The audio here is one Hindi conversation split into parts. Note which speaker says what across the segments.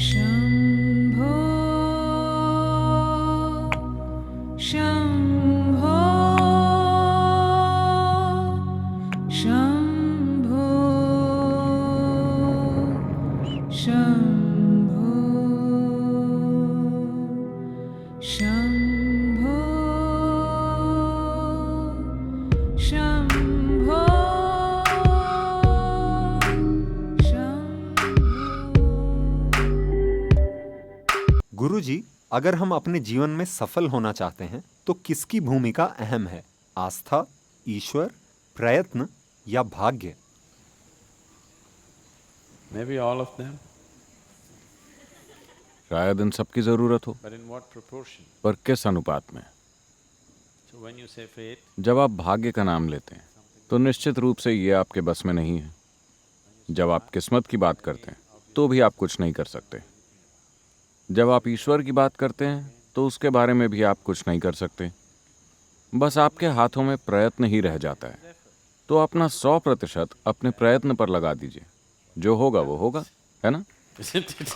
Speaker 1: शम्भो शम्भो शम्भो शम्भो शम्भो शम्भो
Speaker 2: गुरुजी, अगर हम अपने जीवन में सफल होना चाहते हैं तो किसकी भूमिका अहम है? आस्था, ईश्वर, प्रयत्न या भाग्य?
Speaker 3: Maybe all of them,
Speaker 4: शायद इन सब की जरूरत हो,
Speaker 3: but in what proportion?
Speaker 4: पर किस अनुपात में?
Speaker 3: So when you say fate,
Speaker 4: जब आप भाग्य का नाम लेते हैं तो निश्चित रूप से ये आपके बस में नहीं है। जब आप किस्मत की बात करते हैं तो भी आप कुछ नहीं कर सकते। जब आप ईश्वर की बात करते हैं तो उसके बारे में भी आप कुछ नहीं कर सकते। बस आपके हाथों में प्रयत्न ही रह जाता है। तो अपना 100% अपने प्रयत्न पर लगा दीजिए। जो होगा वो होगा, है ना?
Speaker 3: isn't it?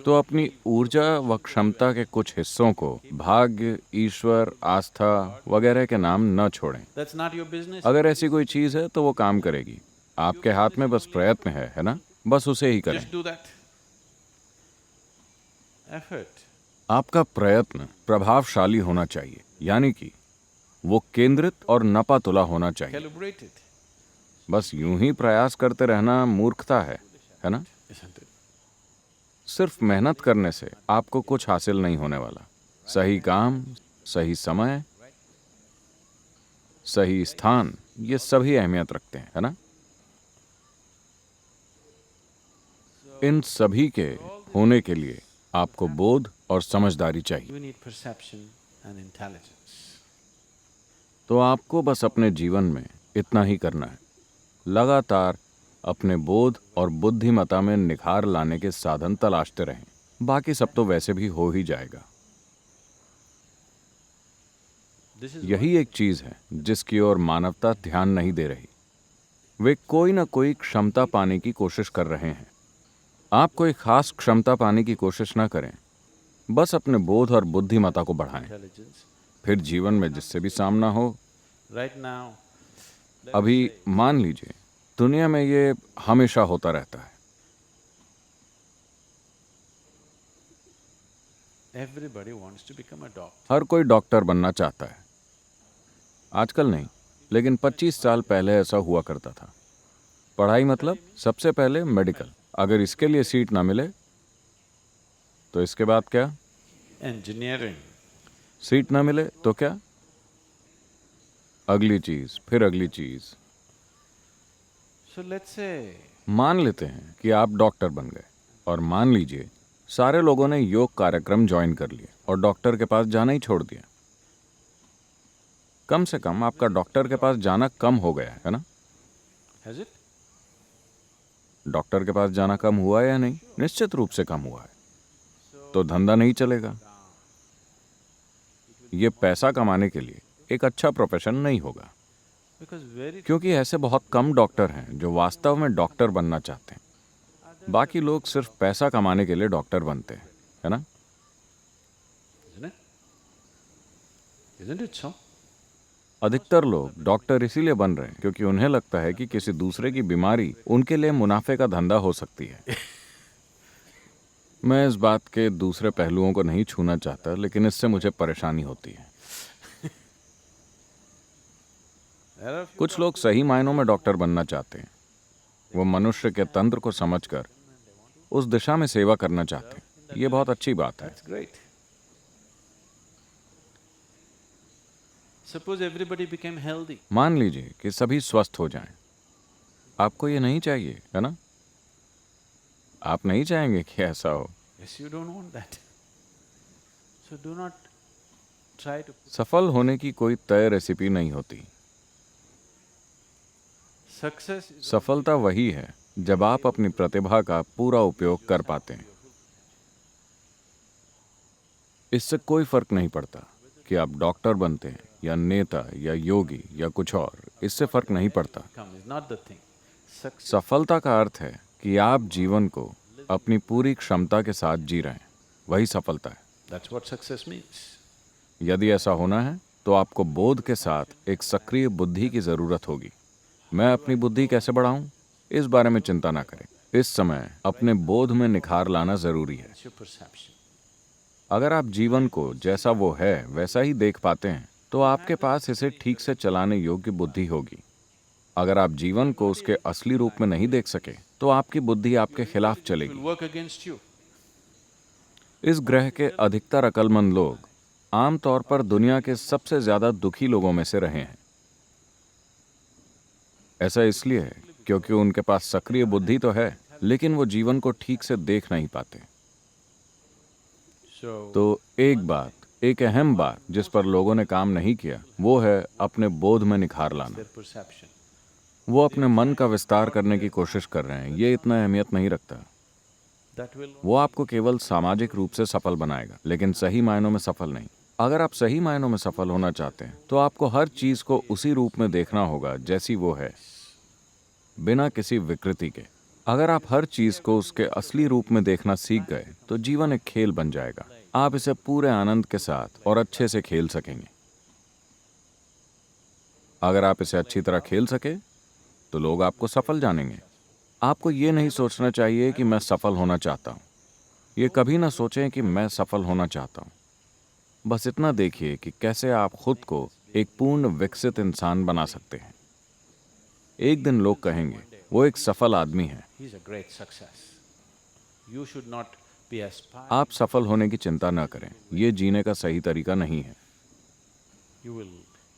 Speaker 4: तो अपनी ऊर्जा व क्षमता के कुछ हिस्सों को भाग्य, ईश्वर, आस्था वगैरह के नाम न छोड़ें।
Speaker 3: That's not your business.
Speaker 4: अगर ऐसी कोई चीज है तो वो काम करेगी। आपके हाथ में बस प्रयत्न है ना? बस उसे ही करें।
Speaker 3: Just do that. Effort.
Speaker 4: आपका प्रयत्न प्रभावशाली होना चाहिए, यानी कि वो केंद्रित और नपातुला होना चाहिए।
Speaker 3: Calibrate it,
Speaker 4: बस यूं ही प्रयास करते रहना मूर्खता है ना?
Speaker 3: isn't it?
Speaker 4: सिर्फ मेहनत करने से आपको कुछ हासिल नहीं होने वाला। सही काम, सही समय, सही स्थान, ये सभी अहमियत रखते हैं, है ना? इन सभी के होने के लिए आपको बोध और समझदारी चाहिए।
Speaker 3: You need perception and intelligence.
Speaker 4: तो आपको बस अपने जीवन में इतना ही करना है। लगातार अपने बोध और बुद्धिमत्ता में निखार लाने के साधन तलाशते रहें। बाकी सब तो वैसे भी हो ही जाएगा।
Speaker 3: This is
Speaker 4: यही एक चीज है जिसकी ओर मानवता ध्यान नहीं दे रही। वे कोई ना कोई क्षमता पाने की कोशिश कर रहे हैं। आप कोई खास क्षमता पाने की कोशिश ना करें, बस अपने बोध और बुद्धिमत्ता को बढ़ाएं।
Speaker 3: intelligence.
Speaker 4: फिर जीवन में जिससे भी सामना हो।
Speaker 3: Right now,
Speaker 4: अभी मान लीजिए दुनिया में ये हमेशा होता रहता है।
Speaker 3: everybody wants to become a doctor.
Speaker 4: हर कोई डॉक्टर बनना चाहता है। आजकल नहीं, लेकिन 25 साल पहले ऐसा हुआ करता था। पढ़ाई मतलब सबसे पहले मेडिकल। अगर इसके लिए सीट ना मिले तो इसके बाद क्या?
Speaker 3: Engineering.
Speaker 4: सीट ना मिले तो क्या? अगली चीज, फिर अगली चीज।
Speaker 3: So let's say
Speaker 4: मान लेते हैं कि आप डॉक्टर बन गए, और मान लीजिए सारे लोगों ने योग कार्यक्रम ज्वाइन कर लिए और डॉक्टर के पास जाना ही छोड़ दिया। कम से कम आपका डॉक्टर के पास जाना कम हो गया है ना?
Speaker 3: has it?
Speaker 4: डॉक्टर के पास जाना कम हुआ है या नहीं? निश्चित रूप से कम हुआ है। तो धंधा नहीं चलेगा। ये पैसा कमाने के लिए एक अच्छा प्रोफेशन नहीं होगा,
Speaker 3: Because very
Speaker 4: क्योंकि ऐसे बहुत कम डॉक्टर हैं जो वास्तव में डॉक्टर बनना चाहते हैं। बाकी लोग सिर्फ पैसा कमाने के लिए डॉक्टर बनते हैं, है ना?
Speaker 3: isn't it? Isn't it so?
Speaker 4: अधिकतर लोग डॉक्टर इसीलिए बन रहे हैं क्योंकि उन्हें लगता है कि किसी दूसरे की बीमारी उनके लिए मुनाफे का धंधा हो सकती है। मैं इस बात के दूसरे पहलुओं को नहीं छूना चाहता, लेकिन इससे मुझे परेशानी होती है।
Speaker 3: There are few
Speaker 4: कुछ लोग सही मायनों में डॉक्टर बनना चाहते हैं। वो मनुष्य के तंत्र को समझकर उस दिशा में सेवा करना चाहते हैं। ये बहुत अच्छी बात है।
Speaker 3: That's great. Suppose everybody became healthy.
Speaker 4: मान लीजिए कि सभी स्वस्थ हो जाएं। आपको ये नहीं चाहिए, है ना? आप नहीं चाहेंगे कि ऐसा हो।
Speaker 3: Yes, you don't want that. So do not try to.
Speaker 4: सफल होने की कोई तय रेसिपी नहीं होती।
Speaker 3: Success is
Speaker 4: सफलता वही है जब आप अपनी प्रतिभा का पूरा उपयोग कर पाते हैं। इससे कोई फर्क नहीं पड़ता कि आप डॉक्टर बनते हैं या नेता या योगी या कुछ और। इससे फर्क नहीं पड़ता।
Speaker 3: come is not the thing. Success.
Speaker 4: सफलता का अर्थ है कि आप जीवन को अपनी पूरी क्षमता के साथ जी रहे हैं, वही सफलता है।
Speaker 3: That's what success means.
Speaker 4: यदि ऐसा होना है तो आपको बोध के साथ एक सक्रिय बुद्धि की जरूरत होगी। मैं अपनी बुद्धि कैसे बढ़ाऊं, इस बारे में चिंता ना करें। इस समय अपने बोध में निखार लाना जरूरी है।
Speaker 3: It's your perception.
Speaker 4: अगर आप जीवन को जैसा वो है वैसा ही देख पाते हैं तो आपके पास इसे ठीक से चलाने योग्य बुद्धि होगी। अगर आप जीवन को उसके असली रूप में नहीं देख सके तो आपकी बुद्धि आपके खिलाफ
Speaker 3: It
Speaker 4: चलेगी।
Speaker 3: will work against you.
Speaker 4: इस ग्रह के अधिकतर अक्लमंद लोग आमतौर पर दुनिया के सबसे ज्यादा दुखी लोगों में से रहे हैं। ऐसा इसलिए है क्योंकि उनके पास सक्रिय बुद्धि तो है लेकिन वो जीवन को ठीक से देख नहीं पाते।
Speaker 3: So
Speaker 4: तो एक अहम बात जिस पर लोगों ने काम नहीं किया वो है अपने बोध में निखार लाना।
Speaker 3: their perception.
Speaker 4: वो अपने मन का विस्तार करने की कोशिश कर रहे हैं, ये इतना अहमियत नहीं रखता।
Speaker 3: That will
Speaker 4: वो आपको केवल सामाजिक रूप से सफल बनाएगा लेकिन सही मायनों में सफल नहीं। अगर आप सही मायनों में सफल होना चाहते हैं तो आपको हर चीज को उसी रूप में देखना होगा जैसी वो है, बिना किसी विकृति के। अगर आप हर चीज को उसके असली रूप में देखना सीख गए तो जीवन एक खेल बन जाएगा। आप इसे पूरे आनंद के साथ और अच्छे से खेल सकेंगे। अगर आप इसे अच्छी तरह खेल सके तो लोग आपको सफल जानेंगे। आपको ये नहीं सोचना चाहिए कि मैं सफल होना चाहता हूँ। ये कभी ना सोचें कि मैं सफल होना चाहता हूँ। बस इतना देखिए कि कैसे आप खुद को एक पूर्ण विकसित इंसान बना सकते हैं। एक दिन लोग कहेंगे वो एक सफल आदमी है।
Speaker 3: he's a great success. You should not be aspiring.
Speaker 4: आप सफल होने की चिंता न करें, ये जीने का सही तरीका नहीं है।
Speaker 3: You will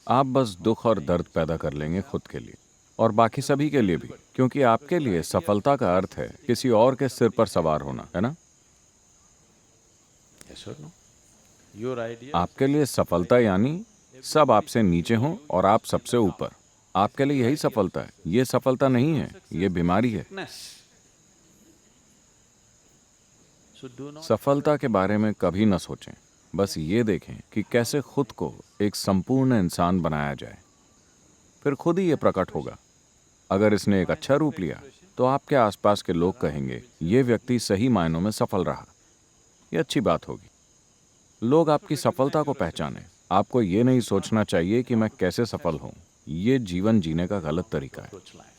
Speaker 4: आप बस दुख और दर्द पैदा कर लेंगे खुद के लिए और बाकी सभी के लिए भी, क्योंकि आपके लिए सफलता का अर्थ है किसी और के सिर पर सवार होना, है ना?
Speaker 3: yes or no? Your idea
Speaker 4: आपके लिए सफलता यानी सब आपसे नीचे हों और आप सबसे ऊपर। आपके लिए यही सफलता है। ये सफलता नहीं है, ये बीमारी है।
Speaker 3: is sickness. So do not
Speaker 4: सफलता के बारे में कभी न सोचें, बस ये देखें कि कैसे खुद को एक संपूर्ण इंसान बनाया जाए। फिर खुद ही ये प्रकट होगा। अगर इसने एक अच्छा रूप लिया तो आपके आसपास के लोग कहेंगे ये व्यक्ति सही मायनों में सफल रहा। ये अच्छी बात होगी। लोग आपकी सफलता को पहचानें। आपको ये नहीं सोचना चाहिए कि मैं कैसे सफल हूं। ये जीवन जीने का गलत तरीका है।
Speaker 3: approach life.